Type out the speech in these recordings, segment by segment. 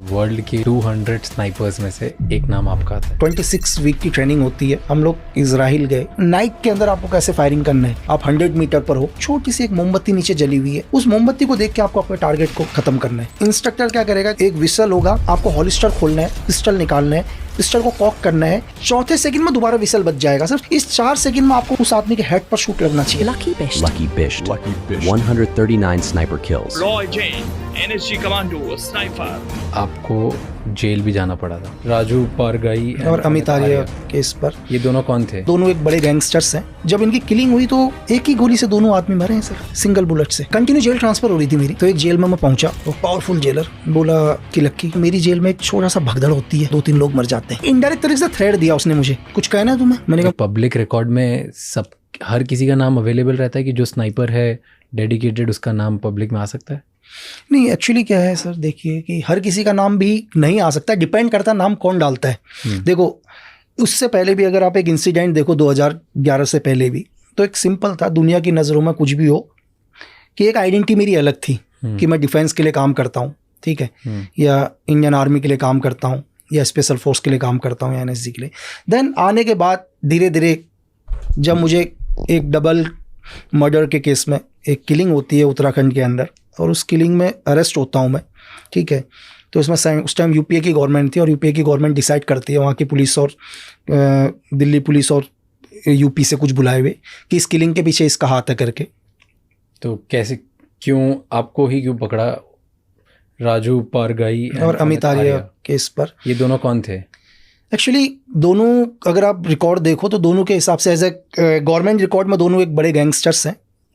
World के 200 snipers में से एक नाम आपका आता है। 26 वीक की ट्रेनिंग होती है। हम लोग इजराइल गए। नाइट के अंदर आपको कैसे फायरिंग करना है, आप 100 मीटर पर हो, छोटी सी एक मोमबत्ती नीचे जली हुई है, उस मोमबत्ती को देख के आपको अपने टारगेट को खत्म करना है। इंस्ट्रक्टर क्या करेगा, एक विसल होगा, आपको हॉलिस्टर खोलना है, पिस्टल निकालना है, पिस्टल को कॉक करना है, चौथे सेकंड में दोबारा विसल बच जाएगा। सिर्फ इस 4 सेकंड में आपको उस आदमी के हेड पर शूट लगना चाहिए। Lucky Bisht. 139 sniper kills. Roy Jane, NSG Commando, Sniper. आपको जेल भी जाना पड़ा था। राजू पारगाई और अमित आर्य केस पर। ये दोनों कौन थे? दोनों एक बड़े गैंगस्टर्स हैं। जब इनकी किलिंग हुई तो एक ही गोली से दोनों आदमी मरे हैं सर, सिंगल बुलेट से। कंटिन्यू जेल ट्रांसफर हो रही थी मेरी, तो एक जेल में मैं पहुंचा, वो पावरफुल जेलर बोला कि लक्की, मेरी जेल में एक छोटा सा भगदड़ होती है, 2-3 लोग मर जाते हैं। इनडायरेक्ट तरीके से थ्रेट दिया उसने मुझे, कुछ कहना है तुम्हें? मैंने कहा पब्लिक रिकॉर्ड में सब हर किसी का नाम अवेलेबल रहता है कि जो स्नाइपर है डेडिकेटेड, उसका नाम पब्लिक में आ सकता है? नहीं, एक्चुअली क्या है सर, देखिए कि हर किसी का नाम भी नहीं आ सकता, डिपेंड करता है नाम कौन डालता है। देखो, उससे पहले भी अगर आप एक इंसिडेंट देखो 2011 से पहले भी, तो एक सिंपल था, दुनिया की नज़रों में कुछ भी हो, कि एक आइडेंटिटी मेरी अलग थी कि मैं डिफेंस के लिए काम करता हूँ, ठीक है, या इंडियन आर्मी के लिए काम करता हूँ, या स्पेशल फोर्स के लिए काम करता हूँ, या NSG के लिए। देन आने के बाद धीरे धीरे जब मुझे एक डबल मर्डर के केस में एक किलिंग होती है उत्तराखंड के अंदर, और उस किलिंग में अरेस्ट होता हूँ मैं, ठीक है, तो इसमें उस टाइम यूपीए की गवर्नमेंट थी, और यूपीए की गवर्नमेंट डिसाइड करती है, वहाँ की पुलिस और दिल्ली पुलिस और यूपी से कुछ बुलाए हुए, कि इस किलिंग के पीछे इसका हाथ है करके। तो कैसे, क्यों आपको ही क्यों पकड़ा? राजू पारगाई और अमित आर्य केस पर। ये दोनों कौन थे? एक्चुअली दोनों, अगर आप रिकॉर्ड देखो तो दोनों के हिसाब से एज ए गवर्नमेंट रिकॉर्ड में दोनों एक बड़े गैंगस्टर्स हैं,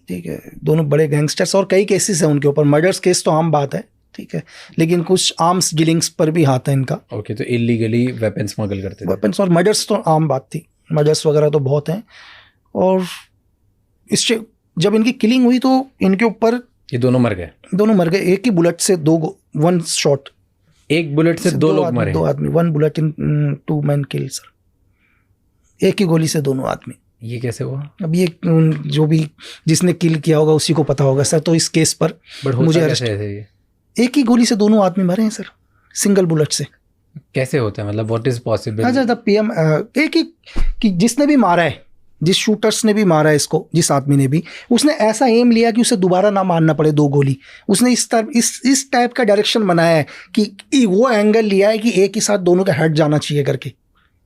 ठीक है, दोनों बड़े गैंगस्टर्स, और कई केसेस हैं उनके ऊपर। मर्डर्स केस तो आम बात है, ठीक है, लेकिन कुछ आर्म्स डीलिंग्स पर भी हाथ है इनका। ओके, तो इलीगली वेपन स्मगल करते थे। वेपन्स और मर्डर्स तो आम बात थी, मर्डर्स वगैरह तो बहुत हैं। और इससे जब इनकी किलिंग हुई तो इनके ऊपर ये दोनों मर गए? दोनों मर गए, एक ही बुलेट से 1 शॉट, एक बुलेट से 2 लोग मरे? 2 आदमी, 1 bullet in 2 man kill sir, एक ही गोली से दोनों आदमी। ये कैसे हुआ? अब ये जो भी जिसने किल किया होगा उसी को पता होगा सर। तो इस केस पर मुझे अरेस्ट, एक ही गोली से दोनों आदमी मरे हैं सर, सिंगल बुलेट से। कैसे होता है, मतलब व्हाट इज पॉसिबल? अच्छा, PM एक ही कि जिसने भी मारा है, जिस शूटर्स ने भी मारा है इसको, जिस आदमी ने भी, उसने ऐसा एम लिया कि उसे दोबारा ना मारना पड़े 2 गोली। उसने इस टाइप का डायरेक्शन बनाया है कि वो एंगल लिया है कि एक ही साथ दोनों का हेड जाना चाहिए करके,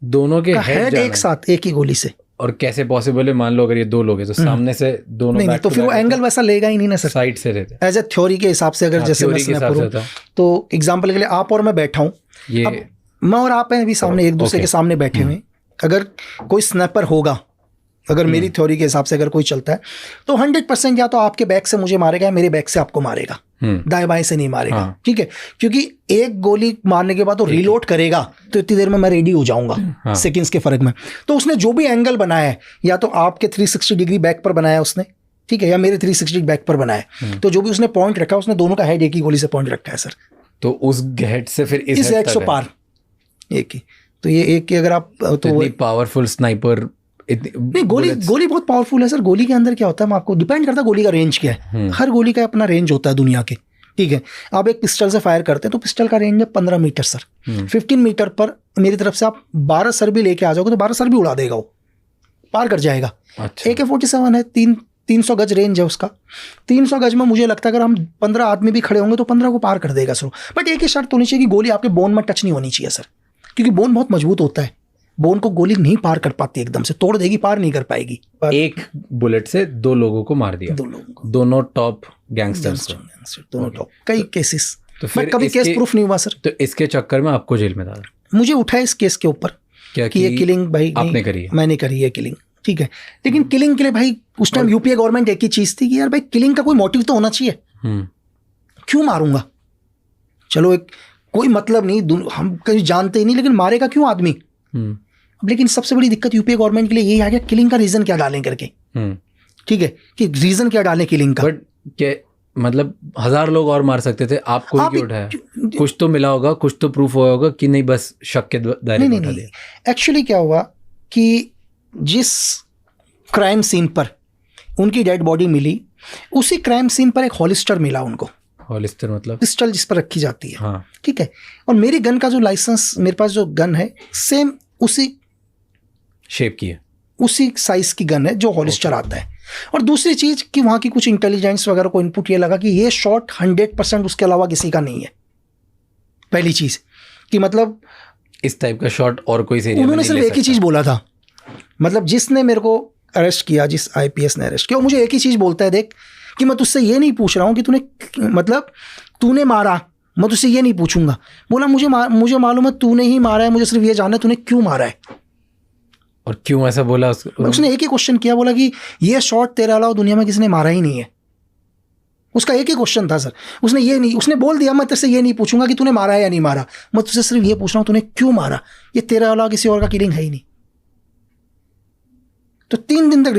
दोनों के हेड एक साथ एक ही गोली से। और कैसे पॉसिबल है? मान लो अगर ये 2 लोग हैं तो सामने से दोनों नहीं, तो फिर वो एंगल वैसा लेगा ही नहीं ना सर, साइड से रहते एज ए थ्योरी के हिसाब से। अगर जैसे मैं तो एग्जांपल के लिए आप और मैं बैठा हूँ, मैं और आप हैं अभी सामने, एक दूसरे के सामने बैठे हुए, अगर कोई स्नैपर होगा, अगर मेरी थ्योरी के हिसाब से अगर कोई चलता है, तो 100% या तो आपके बैक से मुझे मारेगा या मेरे बैक से आपको मारेगा, दाएं बाएं से नहीं मारेगा। ठीक है, क्योंकि एक गोली मारने के बाद वो रीलोड करेगा, तो इतनी देर में मैं रेडी हो जाऊंगा, सेकंड्स के फर्क में। तो उसने जो भी एंगल बनाया है, या तो आपके 360 डिग्री बैक पर बनाया उसने, ठीक है, या मेरे 360 बैक पर बनाया, तो जो भी उसने पॉइंट रखा, उसने दोनों का हेड एक ही गोली से पॉइंट रखा है सर। तो उस हेड से फिर इस हेड से पार एक ही, तो ये एक की अगर आप तो पावरफुल स्नाइपर नहीं, गोली बहुत पावरफुल है सर। गोली के अंदर क्या होता है, आपको डिपेंड करता है गोली का रेंज क्या है। हर गोली का अपना रेंज होता है दुनिया के, ठीक है। आप एक पिस्टल से फायर करते हैं तो पिस्टल का रेंज है 15 मीटर सर। 15 मीटर पर मेरी तरफ से आप 12 सर भी लेके आ जाओगे तो 12 सर भी उड़ा देगा, वो पार कर जाएगा। AK-47 है, 300 गज रेंज है उसका। 300 गज में मुझे लगता है अगर हम 15 आदमी भी खड़े होंगे तो 15 को पार कर देगा सर। बट एक ही शर्त होनी चाहिए कि गोली आपके बोन में टच नहीं होनी चाहिए सर, क्योंकि बोन बहुत मजबूत होता है। बोन को गोली नहीं पार कर पाती, एकदम से तोड़ देगी, पार नहीं कर पाएगी। एक बुलेट से 2 लोगों को मार दिया, 2 लोगों को, दोनों टॉप गैंगस्टर्स, दोनों टॉप। कई केसेस, तो फिर कभी केस प्रूफ नहीं हुआ सर। तो इसके चक्कर में आपको जेल में डाला? मुझे उठाया इस केस के ऊपर कि ये किलिंग भाई आपने करी है, मैंने करी है किलिंग, ठीक है। लेकिन किलिंग के लिए भाई उस टाइम यूपीए गवर्नमेंट एक ही चीज थी कि यार भाई किलिंग का कोई मोटिव तो होना चाहिए, क्यों मारूंगा? चलो एक कोई मतलब नहीं, हम कहीं जानते ही नहीं, लेकिन मारेगा क्यों आदमी? लेकिन सबसे बड़ी दिक्कत यूपीए गवर्नमेंट के लिए यही आ गया, किलिंग का रीजन क्या डालें करके, ठीक है, कि रीजन क्या डालें किलिंग का। बट के मतलब 1000 लोग और मार सकते थे, आपको ही क्यों उठाया? कुछ तो मिला होगा, कुछ तो प्रूफ हुआ होगा कि नहीं बस शक के दायरे में उठा दिया। एक्चुअली क्या हुआ कि जिस क्राइम सीन पर उनकी डेड बॉडी मिली, उसी क्राइम सीन पर एक हॉलिस्टर मिला उनको, हॉलिस्टर मतलब पिस्टल जिस पर रखी जाती है, हाँ ठीक है। और मेरी गन का जो लाइसेंस, मेरे पास जो गन है सेम उसी शेप की है, उसी साइज की गन है जो हॉलिस्टर आता है। और दूसरी चीज कि वहां की कुछ इंटेलिजेंस वगैरह को इनपुट ये लगा कि ये शॉट 100% उसके अलावा किसी का नहीं है। पहली चीज कि मतलब इस टाइप का शॉट और कोई एरिया में उन्होंने नहीं सिर्फ ले एक ही सकता। चीज बोला था, मतलब जिसने मेरे को अरेस्ट किया, जिस आईपीएस ने अरेस्ट किया, वो मुझे एक ही चीज बोलता है, देख कि मैं तुझसे ये नहीं पूछ रहा हूँ कि तूने मारा, मैं तुझसे ये नहीं पूछूंगा। बोला मुझे मालूम है तूने ही मारा है, मुझे सिर्फ ये जानना है तूने क्यों मारा है। और क्यों ऐसा बोला उसने एक ही क्वेश्चन किया, बोला कि ये शॉट तेरे अलावा दुनिया में किसी ने मारा ही नहीं है। उसका एक ही क्वेश्चन था सर, उसने बोल दिया मैं तेरे से ये नहीं पूछूंगा कि तूने मारा है या नहीं मारा, मैं तुझसे सिर्फ ये पूछ रहा हूँ तूने क्यों मारा, ये तेरे अलावा किसी और का किलिंग है ही नहीं। तो 3 दिन तक